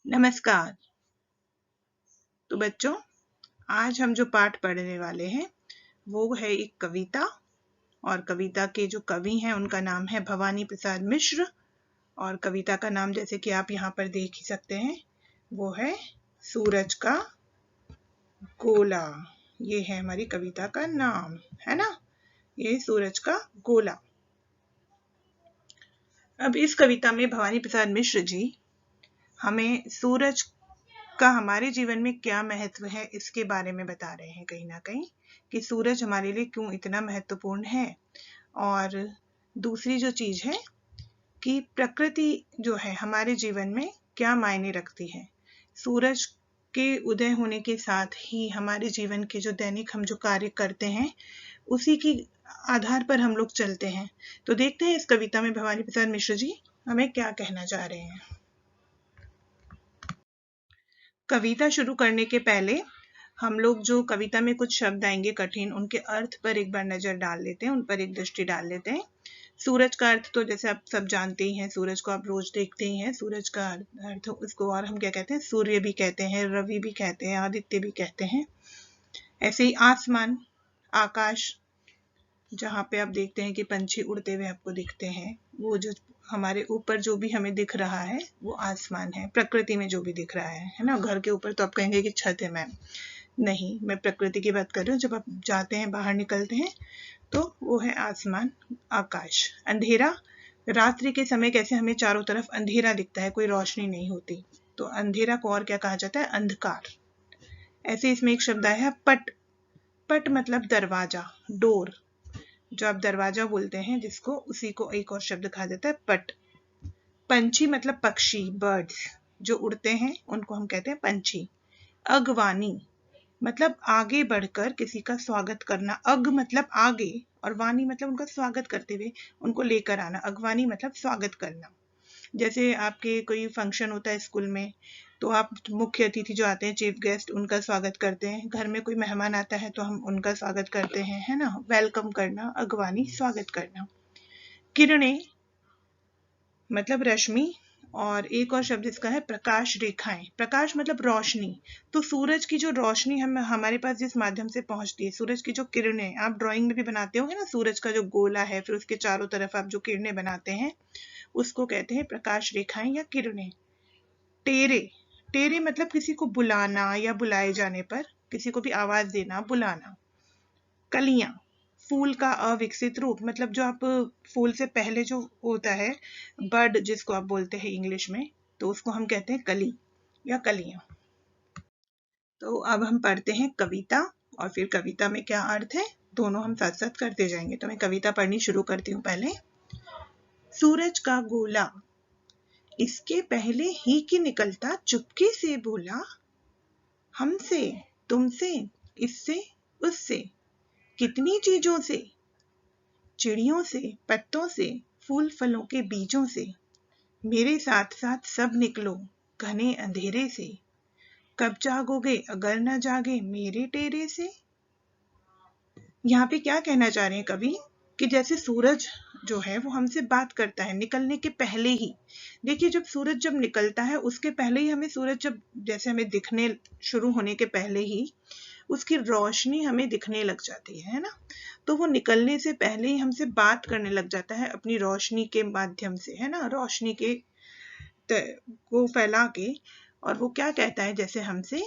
नमस्कार। तो बच्चों, आज हम जो पाठ पढ़ने वाले हैं वो है एक कविता। और कविता के जो कवि हैं उनका नाम है भवानी प्रसाद मिश्र। और कविता का नाम जैसे कि आप यहाँ पर देख ही सकते हैं वो है सूरज का गोला। ये है हमारी कविता का नाम, है ना। ये सूरज का गोला। अब इस कविता में भवानी प्रसाद मिश्र जी हमें सूरज का हमारे जीवन में क्या महत्व है इसके बारे में बता रहे हैं, कहीं ना कहीं, कि सूरज हमारे लिए क्यों इतना महत्वपूर्ण है। और दूसरी जो चीज है कि प्रकृति जो है हमारे जीवन में क्या मायने रखती है। सूरज के उदय होने के साथ ही हमारे जीवन के जो दैनिक हम जो कार्य करते हैं उसी की आधार पर हम लोग चलते हैं। तो देखते हैं इस कविता में भवानी प्रसाद मिश्र जी हमें क्या कहना चाह रहे हैं। कविता शुरू करने के पहले हम लोग जो कविता में कुछ शब्द आएंगे कठिन, उनके अर्थ पर एक बार नजर डाल लेते हैं, उन पर एक दृष्टि डाल लेते हैं। सूरज का अर्थ तो जैसे आप सब जानते ही हैं, सूरज को आप रोज देखते ही हैं। सूरज का अर्थ उसको और हम क्या कहते हैं, सूर्य भी कहते हैं, रवि भी कहते हैं, आदित्य भी कहते हैं। ऐसे ही आसमान, आकाश, जहाँ पे आप देखते हैं कि पंछी उड़ते हुए आपको दिखते हैं, वो जो हमारे ऊपर जो भी हमें दिख रहा है वो आसमान है। प्रकृति में जो भी दिख रहा है ना। घर के ऊपर तो आप कहेंगे कि छत है मैम, नहीं, मैं प्रकृति की बात कर रही हूँ। जब आप जाते हैं, बाहर निकलते हैं, तो वो है आसमान, आकाश। अंधेरा, रात्रि के समय कैसे हमें चारों तरफ अंधेरा दिखता है, कोई रोशनी नहीं होती, तो अंधेरा को और क्या कहा जाता है, अंधकार। ऐसे इसमें एक शब्द आया है पट। पट मतलब दरवाजा, डोर। जो आप दरवाजा बोलते हैं जिसको, उसी को एक और शब्द कहा जाता है पट। पंछी मतलब पक्षी, बर्ड्स जो उड़ते हैं उनको हम कहते हैं पंछी। अगवानी मतलब आगे बढ़कर किसी का स्वागत करना। अग मतलब आगे और वाणी मतलब उनका स्वागत करते हुए उनको लेकर आना। अगवानी मतलब स्वागत करना। जैसे आपके कोई फंक्शन होता है स्कूल में, तो आप मुख्य अतिथि जो आते हैं, चीफ गेस्ट, उनका स्वागत करते हैं। घर में कोई मेहमान आता है तो हम उनका स्वागत करते हैं, है ना। वेलकम करना, अगवानी, स्वागत करना। किरणें मतलब रश्मि। और एक और शब्द इसका है प्रकाश रेखाएं। प्रकाश मतलब रोशनी। तो सूरज की जो रोशनी हमारे पास जिस माध्यम से पहुंचती है, सूरज की जो किरणें, आप ड्राइंग में भी बनाते होंगे ना, सूरज का जो गोला है, फिर उसके चारों तरफ आप जो किरणें बनाते हैं उसको कहते हैं प्रकाश रेखाएं या किरणें। टेरे, टेरे मतलब किसी को बुलाना या बुलाए जाने पर किसी को भी आवाज देना, बुलाना। कलियां, फूल का अविकसित रूप, मतलब जो आप फूल से पहले जो होता है, बर्ड जिसको आप बोलते हैं इंग्लिश में, तो उसको हम कहते हैं कली या कलियां। तो अब हम पढ़ते हैं कविता, और फिर कविता में क्या अर्थ है दोनों हम साथ साथ करते जाएंगे। तो मैं कविता पढ़नी शुरू करती हूँ पहले। सूरज का गोला इसके पहले ही कि निकलता चुपके से बोला, हमसे, तुमसे, इससे, उससे, कितनी चीजों से, चिड़ियों से, पत्तों से, फूल फलों के बीजों से, मेरे साथ साथ सब निकलो घने अंधेरे से, कब जागोगे अगर न जागे मेरे टेरे से। यहाँ पे क्या कहना चाह रहे हैं कवि, कि जैसे सूरज जो है वो हमसे बात करता है निकलने के पहले ही। देखिए, जब सूरज जब निकलता है उसके पहले ही हमें, सूरज जब जैसे हमें दिखने शुरू होने के पहले ही उसकी रोशनी हमें दिखने लग जाती है ना। तो वो निकलने से पहले ही हमसे बात करने लग जाता है अपनी रोशनी के माध्यम से, है ना, रोशनी के को फैला के। और वो क्या कहता है जैसे हमसे,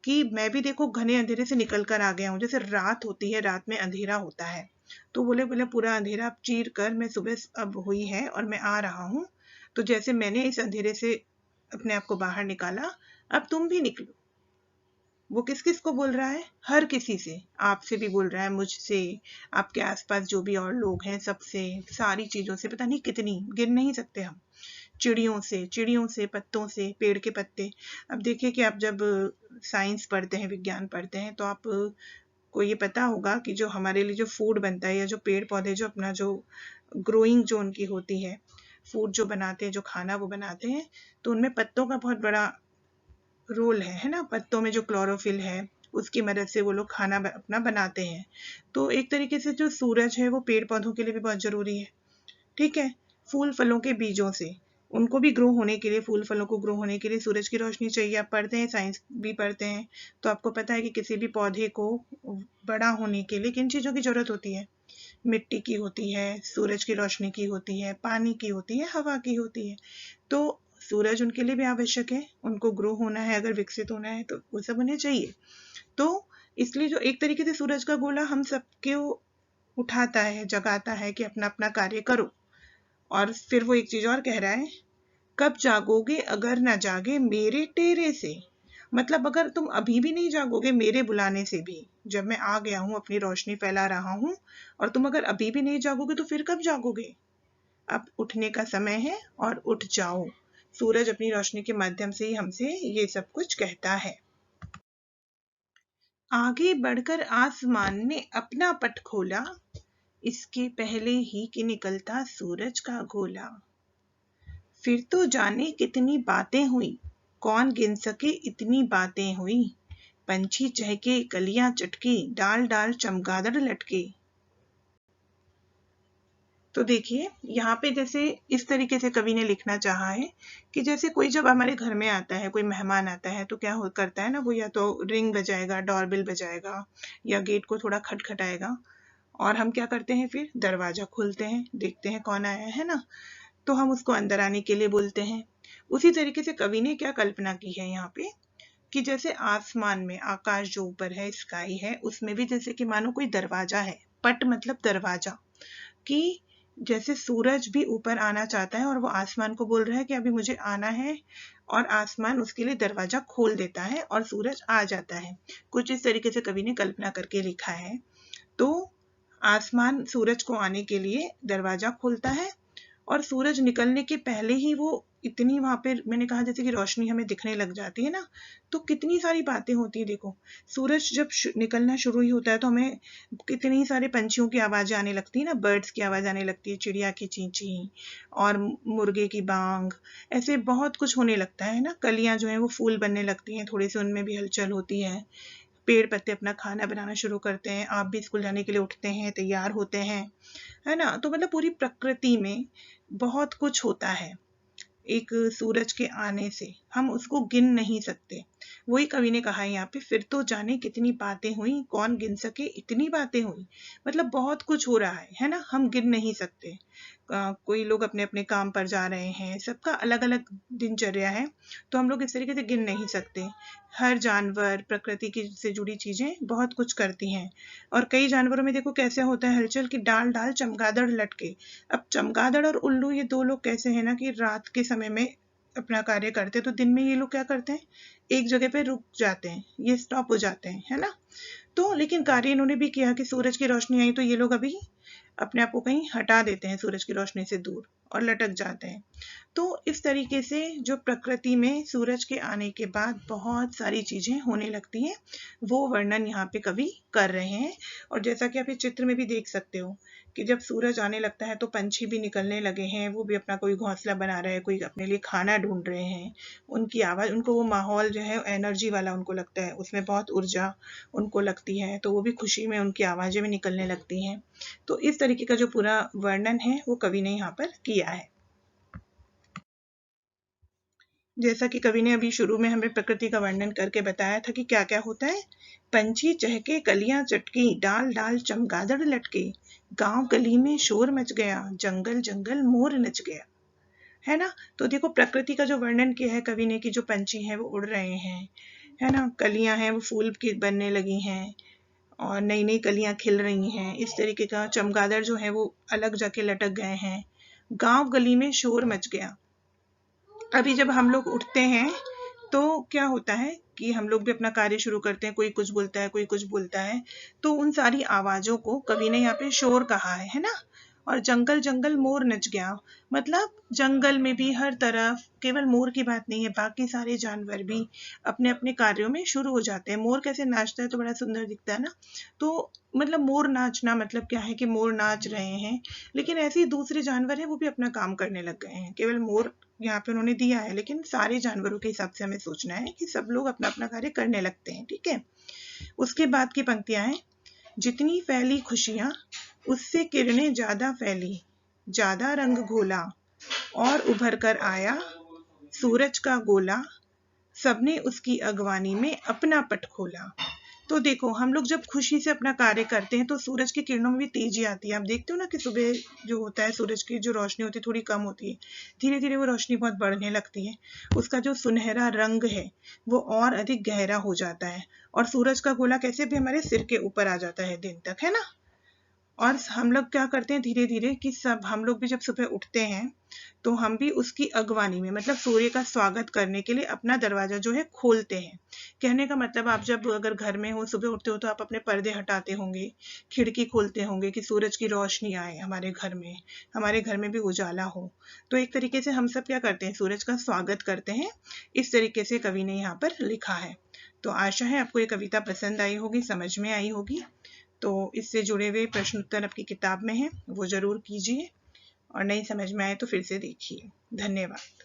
कि मैं भी देखो घने अंधेरे से निकल कर आ गया हूँ। जैसे रात होती है, रात में अंधेरा होता है, तो बोले बोले पूरा अंधेरा चीर कर मैं सुबह अब हुई है और मैं आ रहा हूँ। तो जैसे मैंने इस अंधेरे से अपने आप को बाहर निकाला, अब तुम भी निकलो। वो किस किस को बोल रहा है, हर किसी से, आपसे भी बोल रहा है, मुझसे, आपके आसपास जो भी और लोग हैं सबसे, सारी चीजों से, पता नहीं कितनी, गिन नहीं सकते हम। चिड़ियों से, चिड़ियों से, पत्तों से, पेड़ के पत्ते। अब देखिए कि आप जब साइंस पढ़ते हैं, विज्ञान पढ़ते हैं, तो आप को ये पता होगा कि जो हमारे लिए जो फूड बनता है, या जो पेड़ पौधे जो अपना जो ग्रोइंग जो उनकी होती है, फूड जो बनाते हैं, जो खाना वो बनाते हैं, तो उनमें पत्तों का बहुत बड़ा रोल है ना। पत्तों में जो क्लोरोफिल है उसकी मदद से वो लोग खाना अपना बनाते हैं। तो एक तरीके से जो सूरज है वो पेड़ पौधों के लिए भी बहुत जरूरी है। ठीक है। फूल फलों के बीजों से, उनको भी ग्रो होने के लिए, फूल फलों को ग्रो होने के लिए सूरज की रोशनी चाहिए। आप पढ़ते हैं, साइंस भी पढ़ते हैं, तो आपको पता है कि किसी भी पौधे को बड़ा होने के लिए किन चीज़ों की ज़रूरत होती है? मिट्टी की होती है, सूरज की रोशनी की होती है, पानी की होती है, हवा की होती है। तो सूरज उनके लिए भी आवश्यक है, उनको ग्रो होना है, अगर विकसित होना है तो वो सब उन्हें चाहिए। तो इसलिए जो एक तरीके से सूरज का गोला हम सबको उठाता है, जगाता है कि अपना अपना कार्य करो। और फिर वो एक चीज और कह रहा है, कब जागोगे अगर ना जागे मेरे टेरे से। मतलब अगर तुम अभी भी नहीं जागोगे मेरे बुलाने से भी, जब मैं आ गया हूं, अपनी रोशनी फैला रहा हूं, और तुम अगर अभी भी नहीं जागोगे तो फिर कब जागोगे? अब उठने का समय है और उठ जाओ। सूरज अपनी रोशनी के माध्यम से ही हमसे ये सब कुछ कहता है। आगे बढ़कर आसमान ने अपना पट खोला, इसके पहले ही कि निकलता सूरज का गोला। फिर तो जाने कितनी बातें हुई, कौन गिन सके इतनी बातें हुई। पंछी चहके, कलियां चटके, डाल डाल चमगादड़ लटके। तो देखिए यहाँ पे जैसे इस तरीके से कवि ने लिखना चाहा है कि जैसे कोई जब हमारे घर में आता है, कोई मेहमान आता है, तो क्या हो करता है ना, वो या तो रिंग बजाएगा, डोरबेल बजाएगा, या गेट को थोड़ा खटखटाएगा, और हम क्या करते हैं, फिर दरवाजा खोलते हैं, देखते हैं कौन आया है ना, तो हम उसको अंदर आने के लिए बोलते हैं। उसी तरीके से कवि ने क्या कल्पना की है यहाँ पे, कि जैसे आसमान में, आकाश जो ऊपर है, स्काई है, उसमें भी जैसे कि मानो कोई दरवाजा है। पट मतलब दरवाजा, कि जैसे सूरज भी ऊपर आना चाहता है और वो आसमान को बोल रहा है कि अभी मुझे आना है, और आसमान उसके लिए दरवाजा खोल देता है और सूरज आ जाता है। कुछ इस तरीके से कवि ने कल्पना करके लिखा है। तो आसमान सूरज को आने के लिए दरवाजा खोलता है, और सूरज निकलने के पहले ही वो इतनी वहां पे, मैंने कहा जैसे कि रोशनी हमें दिखने लग जाती है ना, तो कितनी सारी बातें होती है। देखो सूरज जब निकलना शुरू ही होता है तो हमें कितनी सारे पंछियों की आवाजें आने लगती है ना, बर्ड्स की आवाज आने लगती है, चिड़िया की चींची और मुर्गे की बांग, ऐसे बहुत कुछ होने लगता है ना। कलियां जो है वो फूल बनने लगती हैं, थोड़ी सी उनमें भी हलचल होती है। पेड़ पत्ते अपना खाना बनाना शुरू करते हैं, आप भी स्कूल जाने के लिए उठते हैं, तैयार होते हैं, है ना। तो मतलब पूरी प्रकृति में बहुत कुछ होता है। एक सूरज के आने से हम उसको गिन नहीं सकते। वही कवि ने कहा है यहाँ पे, फिर तो जाने कितनी बातें हुई, कौन गिन सके इतनी बातें हुई। मतलब बहुत कुछ हो रहा है ना, हम गिन नहीं सकते। कोई लोग अपने अपने काम पर जा रहे हैं, सबका अलग अलग दिनचर्या है, तो हम लोग इस तरीके से गिन नहीं सकते। हर जानवर, प्रकृति की से जुड़ी चीजें बहुत कुछ करती हैं। और कई जानवरों में देखो कैसे होता है हलचल, की डाल डाल चमगादड़ लटके। अब चमगादड़ और उल्लू ये दो लोग कैसे है ना, कि रात के समय में अपना कार्य करते हैं, तो दिन में ये लोग क्या करते हैं, एक जगह पे रुक जाते हैं, ये स्टॉप हो जाते हैं, है ना। तो लेकिन कार्य इन्होंने भी किया कि सूरज की रोशनी आई तो ये लोग अभी अपने आप को कहीं हटा देते हैं सूरज की रोशनी से दूर, और लटक जाते हैं। तो इस तरीके से जो प्रकृति में सूरज के आने के बाद बहुत सारी चीजें होने लगती हैं, वो वर्णन यहाँ पे कवि कर रहे हैं। और जैसा कि आप इस चित्र में भी देख सकते हो कि जब सूरज आने लगता है तो पंछी भी निकलने लगे हैं, वो भी अपना कोई घोंसला बना रहे हैं, कोई अपने लिए खाना ढूंढ रहे हैं। उनकी आवाज, उनको वो माहौल जो है एनर्जी वाला उनको लगता है, उसमें बहुत ऊर्जा उनको लगती है, तो वो भी खुशी में उनकी आवाजें भी निकलने लगती हैं। तो इस तरीके का जो पूरा वर्णन है वो कवि ने यहाँ पर किया है। जैसा कि कवि ने अभी शुरू में हमें प्रकृति का वर्णन करके बताया था कि क्या क्या होता है। पंछी चहके, कलियां चटकी, डाल डाल चमगादड़ लटके, गांव गली में शोर मच गया, जंगल जंगल मोर नच गया, है ना। तो देखो प्रकृति का जो वर्णन किया है कवि ने, कि जो पंछी हैं वो उड़ रहे हैं, है ना, कलियां हैं वो फूल की बनने लगी हैं, और नई नई कलियां खिल रही हैं, इस तरीके का। चमगादड़ जो है वो अलग जाके लटक गए हैं, गांव गली में शोर मच गया। अभी जब हम लोग उठते हैं तो क्या होता है कि हम लोग भी अपना कार्य शुरू करते हैं, कोई कुछ बोलता है, कोई कुछ बोलता है, तो उन सारी आवाजों को कवि ने यहाँ पे शोर कहा है ना। और जंगल जंगल मोर नच गया, मतलब जंगल में भी हर तरफ, केवल मोर की बात नहीं है, बाकी सारे जानवर भी अपने अपने कार्यों में शुरू हो जाते हैं। मोर कैसे नाचता है तो बड़ा सुंदर दिखता है ना, तो मतलब मोर नाचना मतलब क्या है कि मोर नाच रहे हैं, लेकिन ऐसे ही दूसरे जानवर हैं वो भी अपना काम करने लग गए हैं। केवल मोर यहाँ पे उन्होंने दिया है, लेकिन सारे जानवरों के हिसाब से हमें सोचना है कि सब लोग अपना अपना कार्य करने लगते हैं, ठीक है। उसके बाद की पंक्तियां हैं, जितनी फैली खुशियां उससे किरणें ज्यादा फैली, ज्यादा रंग घोला, और उभर कर आया सूरज का गोला, सबने उसकी अगवानी में अपना पट खोला। तो देखो, हम लोग जब खुशी से अपना कार्य करते हैं तो सूरज की किरणों में भी तेजी आती है। आप देखते हो ना कि सुबह जो होता है सूरज की जो रोशनी होती है थोड़ी कम होती है, धीरे धीरे वो रोशनी बहुत बढ़ने लगती है, उसका जो सुनहरा रंग है वो और अधिक गहरा हो जाता है, और सूरज का गोला कैसे भी हमारे सिर के ऊपर आ जाता है दिन तक, है ना। और हम लोग क्या करते हैं धीरे धीरे कि सब हम लोग भी जब सुबह उठते हैं तो हम भी उसकी अगवानी में, मतलब सूर्य का स्वागत करने के लिए अपना दरवाजा जो है खोलते हैं। कहने का मतलब, आप जब अगर घर में हो, सुबह उठते हो तो आप अपने पर्दे हटाते होंगे, खिड़की खोलते होंगे कि सूरज की रोशनी आए हमारे घर में, हमारे घर में भी उजाला हो। तो एक तरीके से हम सब क्या करते हैं, सूरज का स्वागत करते हैं। इस तरीके से कवि ने यहाँ पर लिखा है। तो आशा है आपको ये कविता पसंद आई होगी, समझ में आई होगी। तो इससे जुड़े हुए प्रश्न उत्तर आपकी किताब में हैं, वो ज़रूर कीजिए, और नहीं समझ में आए तो फिर से देखिए। धन्यवाद।